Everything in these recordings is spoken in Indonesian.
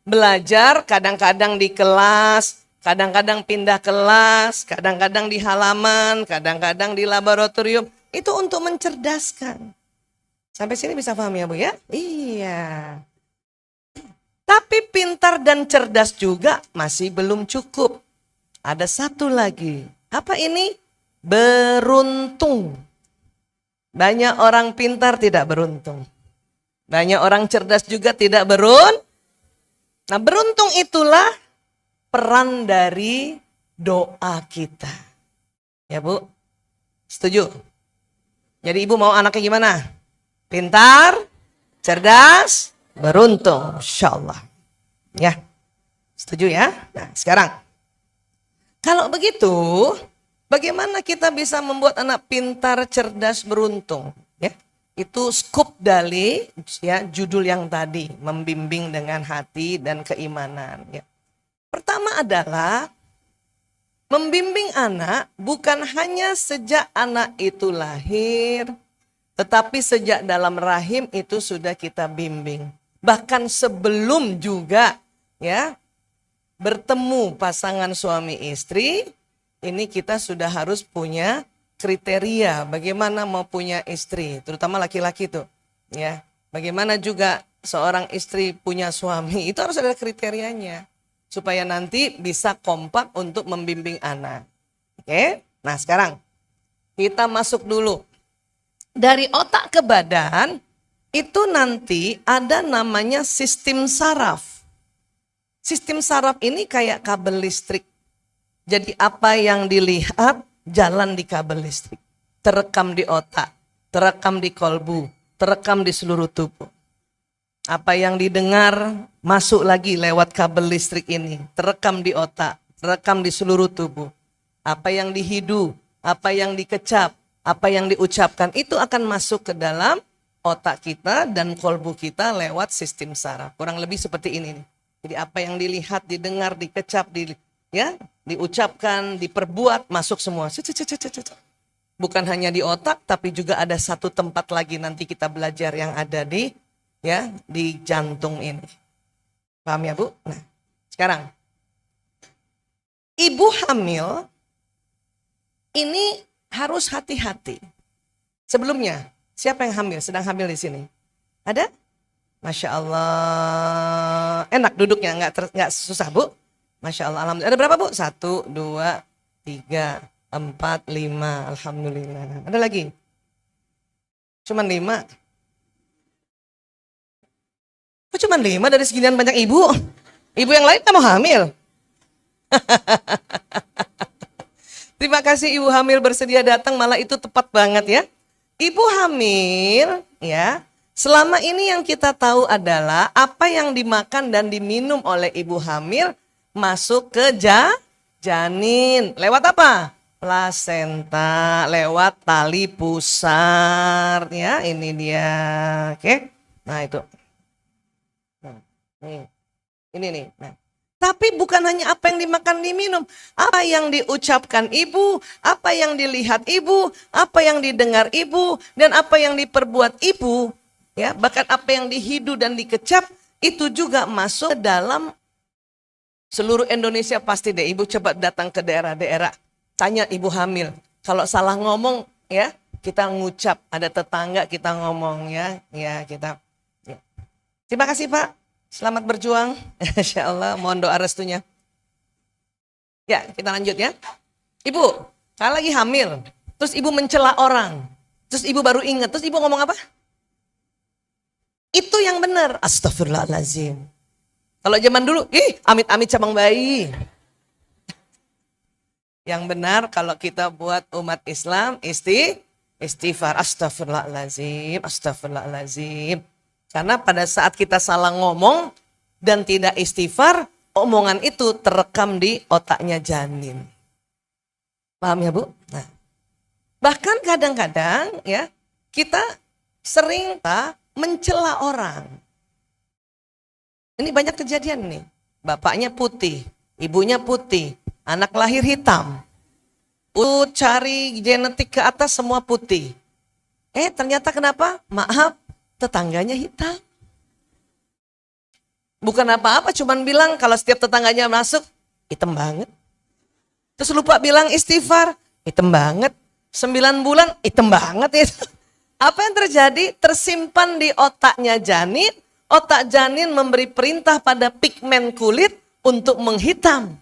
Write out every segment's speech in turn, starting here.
belajar kadang-kadang di kelas, kadang-kadang pindah kelas, kadang-kadang di halaman, kadang-kadang di laboratorium. Itu untuk mencerdaskan. Sampai sini bisa paham ya Bu ya? Iya. Tapi pintar dan cerdas juga masih belum cukup. Ada satu lagi. Apa ini? Beruntung. Banyak orang pintar tidak beruntung. Banyak orang cerdas juga tidak beruntung. Nah, beruntung itulah peran dari doa kita. Ya Bu? Setuju? Jadi ibu mau anaknya gimana? Pintar, cerdas, beruntung. Insya Allah. Ya, setuju ya? Nah, sekarang. Kalau begitu, bagaimana kita bisa membuat anak pintar, cerdas, beruntung? Ya, itu skup dari ya judul yang tadi, membimbing dengan hati dan keimanan. Ya. Pertama adalah membimbing anak bukan hanya sejak anak itu lahir, tetapi sejak dalam rahim itu sudah kita bimbing. Bahkan sebelum juga ya bertemu pasangan suami istri, ini kita sudah harus punya kriteria bagaimana mau punya istri, terutama laki-laki tuh. Ya, bagaimana juga seorang istri punya suami, itu harus ada kriterianya supaya nanti bisa kompak untuk membimbing anak. Oke? Nah, sekarang kita masuk dulu. Dari otak ke badan, itu nanti ada namanya sistem saraf. Sistem saraf ini kayak kabel listrik. Jadi apa yang dilihat, jalan di kabel listrik. Terekam di otak, terekam di kolbu, terekam di seluruh tubuh. Apa yang didengar, masuk lagi lewat kabel listrik ini. Terekam di otak, terekam di seluruh tubuh. Apa yang dihidu, apa yang dikecap, apa yang diucapkan itu akan masuk ke dalam otak kita dan kolbu kita lewat sistem saraf. Kurang lebih seperti ini nih. Jadi apa yang dilihat, didengar, dikecap, diucapkan, diperbuat, masuk semua. Bukan hanya di otak, tapi juga ada satu tempat lagi nanti kita belajar yang ada di jantung ini. Paham ya Bu? Nah, sekarang ibu hamil ini harus hati-hati. Sebelumnya, siapa yang hamil? Sedang hamil di sini? Ada? Masya Allah. Enak duduknya, nggak susah Bu? Masya Allah. Alhamdulillah. Ada berapa Bu? 1, 2, 3, 4, 5. Alhamdulillah. Ada lagi? Cuman 5. Kok cuman 5 dari seginian banyak ibu? Ibu yang lain nggak mau hamil? Terima kasih ibu hamil bersedia datang, malah itu tepat banget ya. Ibu hamil ya, selama ini yang kita tahu adalah apa yang dimakan dan diminum oleh ibu hamil masuk ke janin. Lewat apa? Plasenta, lewat tali pusar ya, ini dia. Oke. Nah, itu. Nih. Ini nih. Nah. Tapi bukan hanya apa yang dimakan diminum, apa yang diucapkan ibu, apa yang dilihat ibu, apa yang didengar ibu, dan apa yang diperbuat ibu, ya, bahkan apa yang dihidu dan dikecap, itu juga masuk ke dalam seluruh Indonesia pasti deh. Ibu coba datang ke daerah-daerah, tanya ibu hamil, kalau salah ngomong ya, kita ngucap, ada tetangga kita ngomong ya kita. Ya. Terima kasih Pak. Selamat berjuang, Insya Allah, mohon doa restunya. Ya, kita lanjut ya. Ibu, kalau lagi hamil, terus ibu mencela orang, terus ibu baru ingat, terus ibu ngomong apa? Itu yang benar, astagfirullahaladzim. Kalau zaman dulu, amit-amit cabang bayi. Yang benar kalau kita buat umat Islam, istighfar, astagfirullahaladzim, astagfirullahaladzim. Karena pada saat kita salah ngomong dan tidak istighfar, omongan itu terekam di otaknya janin. Paham ya Bu? Nah, bahkan kadang-kadang ya kita sering mencela orang. Ini banyak kejadian nih. Bapaknya putih, ibunya putih, anak lahir hitam. Cari genetik ke atas semua putih. Ternyata kenapa? Maaf. Tetangganya hitam. Bukan apa-apa, cuman bilang kalau setiap tetangganya masuk, hitam banget. Terus lupa bilang istighfar, hitam banget. 9 bulan, hitam banget itu. Apa yang terjadi? Tersimpan di otaknya janin. Otak janin memberi perintah pada pigmen kulit untuk menghitam.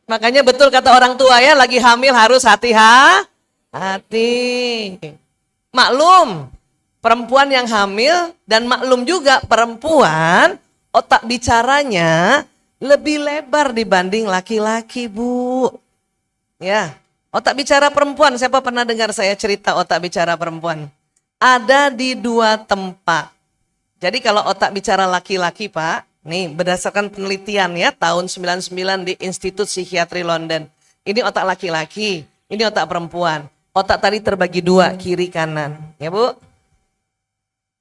Makanya betul kata orang tua ya, lagi hamil harus hati-hati. Maklum, perempuan yang hamil dan maklum juga perempuan otak bicaranya lebih lebar dibanding laki-laki, Bu. Ya, otak bicara perempuan, siapa pernah dengar saya cerita otak bicara perempuan? Ada di 2 tempat. Jadi kalau otak bicara laki-laki, Pak, nih berdasarkan penelitian ya tahun 99 di Institut Psikiatri London. Ini otak laki-laki, ini otak perempuan. Otak tadi terbagi 2, kiri kanan. Ya, Bu?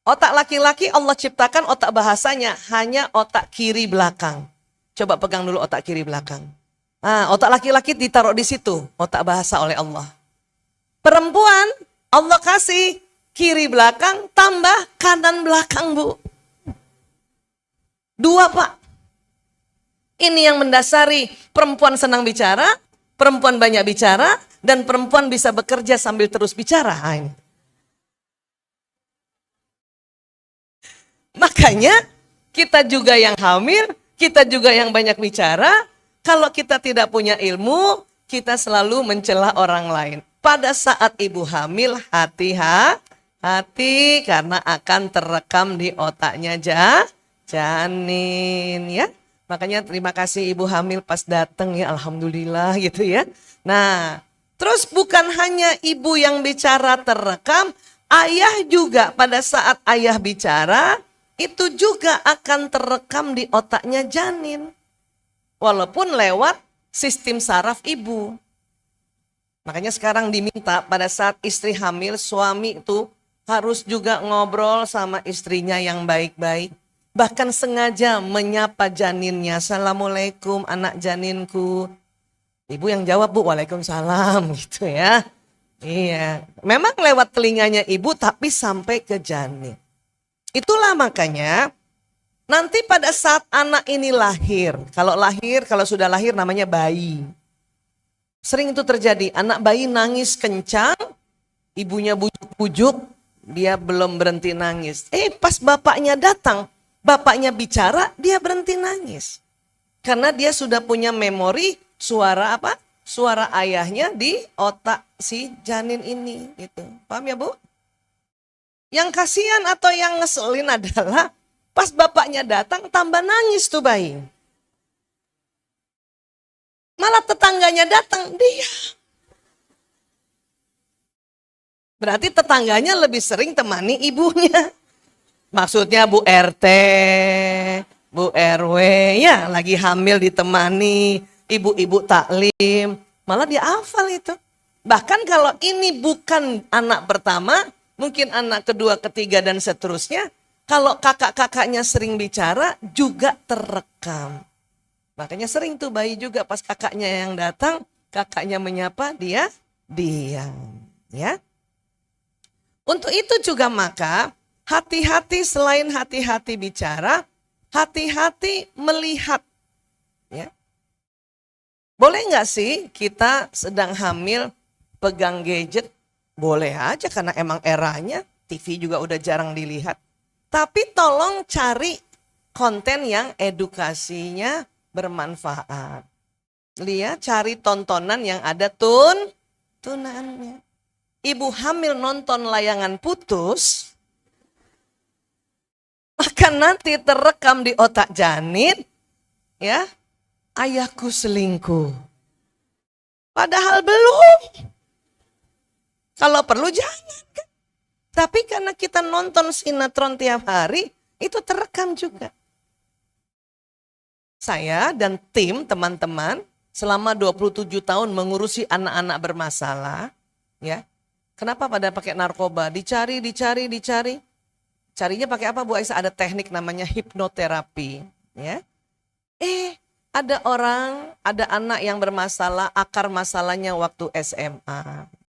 Otak laki-laki Allah ciptakan otak bahasanya hanya otak kiri belakang. Coba pegang dulu otak kiri belakang. Nah, otak laki-laki ditaruh di situ, otak bahasa oleh Allah. Perempuan Allah kasih kiri belakang tambah kanan belakang, Bu. 2, Pak. Ini yang mendasari perempuan senang bicara, perempuan banyak bicara, dan perempuan bisa bekerja sambil terus bicara. Ini. Makanya kita juga yang hamil, kita juga yang banyak bicara. Kalau kita tidak punya ilmu, kita selalu mencela orang lain. Pada saat ibu hamil, hati-hati karena akan terekam di otaknya janin ya. Makanya terima kasih ibu hamil pas datang ya, alhamdulillah gitu ya. Nah, terus bukan hanya ibu yang bicara terekam, ayah juga pada saat ayah bicara itu juga akan terekam di otaknya janin. Walaupun lewat sistem saraf ibu. Makanya sekarang diminta pada saat istri hamil, suami itu harus juga ngobrol sama istrinya yang baik-baik. Bahkan sengaja menyapa janinnya, Assalamualaikum anak janinku. Ibu yang jawab, Bu, Waalaikumsalam gitu ya. Iya, memang lewat telinganya ibu tapi sampai ke janin. Itulah makanya nanti pada saat anak ini lahir, kalau sudah lahir namanya bayi. Sering itu terjadi, anak bayi nangis kencang, ibunya bujuk-bujuk, dia belum berhenti nangis. Pas bapaknya datang, bapaknya bicara, dia berhenti nangis. Karena dia sudah punya memori suara apa? Suara ayahnya di otak si janin ini. Gitu. Paham ya, Bu? Yang kasihan atau yang ngeselin adalah pas bapaknya datang tambah nangis tuh bayi. Malah tetangganya datang, dia. Berarti tetangganya lebih sering temani ibunya. Maksudnya Bu RT, Bu RW, ya lagi hamil ditemani, ibu-ibu taklim. Malah dia hafal itu. Bahkan kalau ini bukan anak pertama, mungkin anak kedua, ketiga, dan seterusnya. Kalau kakak-kakaknya sering bicara, juga terekam. Makanya sering tuh bayi juga pas kakaknya yang datang, kakaknya menyapa, dia diam. Ya. Untuk itu juga maka, hati-hati selain hati-hati bicara, hati-hati melihat. Ya. Boleh nggak sih kita sedang hamil pegang gadget? Boleh aja karena emang eranya, TV juga udah jarang dilihat. Tapi tolong cari konten yang edukasinya bermanfaat. Lihat, cari tontonan yang ada tunannya. Ibu hamil nonton layangan putus, maka nanti terekam di otak janin, ya, ayahku selingkuh. Padahal belum. Kalau perlu jangan kan. Tapi karena kita nonton sinetron tiap hari, itu terekam juga. Saya dan tim teman-teman selama 27 tahun mengurusi anak-anak bermasalah, ya. Kenapa pada pakai narkoba? Dicari. Carinya pakai apa, Bu Aisyah? Ada teknik namanya hipnoterapi, ya. Ada anak yang bermasalah, akar masalahnya waktu SMA.